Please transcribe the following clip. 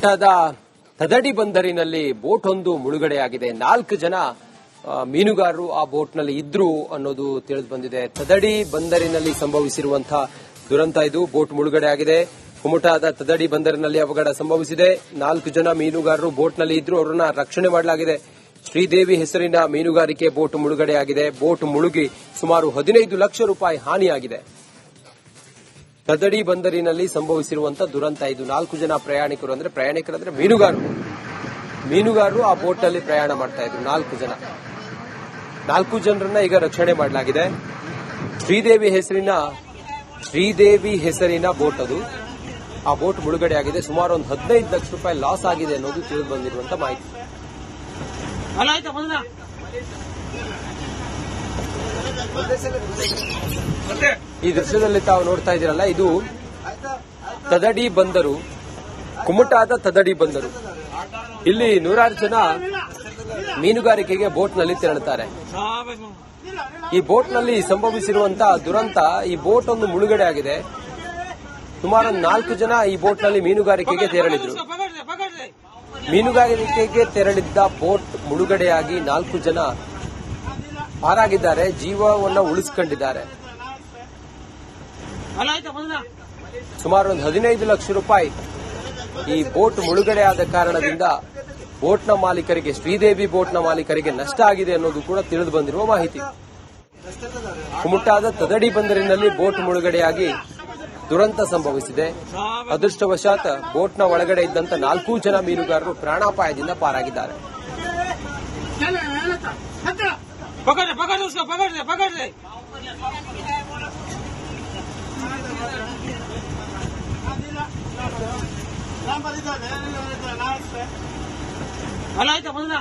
ಕುಮಟಾದ ತದಡಿ ಬಂದರಿನಲ್ಲಿ ಬೋಟ್ ಒಂದು ಮುಳುಗಡೆಯಾಗಿದೆ. 4 ಜನ ಮೀನುಗಾರರು ಆ ಬೋಟ್ನಲ್ಲಿ ಇದ್ರು ಅನ್ನೋದು ತಿಳಿದು ಬಂದಿದೆ. ತದಡಿ ಬಂದರಿನಲ್ಲಿ ಸಂಭವಿಸಿರುವಂತಹ ದುರಂತ ಇದು. ಬೋಟ್ ಮುಳುಗಡೆಯಾಗಿದೆ. ಕುಮಟಾದ ತದಡಿ ಬಂದರಿನಲ್ಲಿ ಅವಘಡ ಸಂಭವಿಸಿದೆ. 4 ಜನ ಮೀನುಗಾರರು ಬೋಟ್ನಲ್ಲಿ ಇದ್ರು, ಅವರನ್ನ ರಕ್ಷಣೆ ಮಾಡಲಾಗಿದೆ. ಶ್ರೀದೇವಿ ಹೆಸರಿನ ಮೀನುಗಾರಿಕೆ ಬೋಟ್ ಮುಳುಗಡೆಯಾಗಿದೆ. ಬೋಟ್ ಮುಳುಗಿ ಸುಮಾರು 15 ಲಕ್ಷ ರೂಪಾಯಿ ಹಾನಿಯಾಗಿದೆ. ತದಡಿ ಬಂದರಿನಲ್ಲಿ ಸಂಭವಿಸಿರುವಂತಹ ದುರಂತ ಇದು. 4 ಜನ ಪ್ರಯಾಣಿಕರು ಅಂದ್ರೆ ಮೀನುಗಾರರು ಆ ಬೋಟ್ ನಲ್ಲಿ ಪ್ರಯಾಣ ಮಾಡ್ತಾ ಇದ್ರು. 4 ಜನರನ್ನ ಈಗ ರಕ್ಷಣೆ ಮಾಡಲಾಗಿದೆ. ಶ್ರೀದೇವಿ ಹೆಸರಿನ ಬೋಟ್ ಅದು. ಆ ಬೋಟ್ ಮುಳುಗಡೆಯಾಗಿದೆ. ಸುಮಾರು ಒಂದು 15 ಲಕ್ಷ ರೂಪಾಯಿ ಲಾಸ್ ಆಗಿದೆ ಅನ್ನೋದು ತಿಳಿದು ಬಂದಿರುವಂತಹ ಮಾಹಿತಿ. ಈ ದೃಶ್ಯದಲ್ಲಿ ತಾವು ನೋಡ್ತಾ ಇದ್ದೀರಲ್ಲ, ಇದು ತದಡಿ ಬಂದರು, ಕುಮಟಾದ ತದಡಿ ಬಂದರು. ಇಲ್ಲಿ 100 ಜನ ಮೀನುಗಾರಿಕೆಗೆ ಬೋಟ್ ನಲ್ಲಿ ತೆರಳುತ್ತಾರೆ. ಈ ಬೋಟ್ ನಲ್ಲಿ ಸಂಭವಿಸಿರುವಂತಹ ದುರಂತ, ಈ ಬೋಟ್ ಒಂದು ಮುಳುಗಡೆ ಆಗಿದೆ. ಸುಮಾರು 4 ಜನ ಈ ಬೋಟ್ ನಲ್ಲಿ ಮೀನುಗಾರಿಕೆಗೆ ತೆರಳಿದ್ರು. ಮೀನುಗಾರಿಕೆಗೆ ತೆರಳಿದ್ದ ಬೋಟ್ ಮುಳುಗಡೆಯಾಗಿ 4 ಜನ ಪಾರಾಗಿದ್ದಾರೆ, ಜೀವವನ್ನು ಉಳಿಸಿಕೊಂಡಿದ್ದಾರೆ. ಸುಮಾರು ಒಂದು 15 ಲಕ್ಷ ರೂಪಾಯಿ ಈ ಬೋಟ್ ಮುಳುಗಡೆಯಾದ ಕಾರಣದಿಂದ ಬೋಟ್ನ ಮಾಲೀಕರಿಗೆ, ಶ್ರೀದೇವಿ ಬೋಟ್ನ ಮಾಲೀಕರಿಗೆ ನಷ್ಟ ಆಗಿದೆ ಅನ್ನೋದು ಕೂಡ ತಿಳಿದು ಬಂದಿರುವ ಮಾಹಿತಿ. ಕುಮಟಾದ ತದಡಿ ಬಂದರಿನಲ್ಲಿ ಬೋಟ್ ಮುಳುಗಡೆಯಾಗಿ ದುರಂತ ಸಂಭವಿಸಿದೆ. ಅದೃಷ್ಟವಶಾತ್ ಬೋಟ್ನ ಒಳಗಡೆ ಇದ್ದಂತ 4 ಜನ ಮೀನುಗಾರರು ಪ್ರಾಣಾಪಾಯದಿಂದ ಪಾರಾಗಿದ್ದಾರೆ. ಅಲ್ಲ ಆಯ್ತಾ ಬಂದ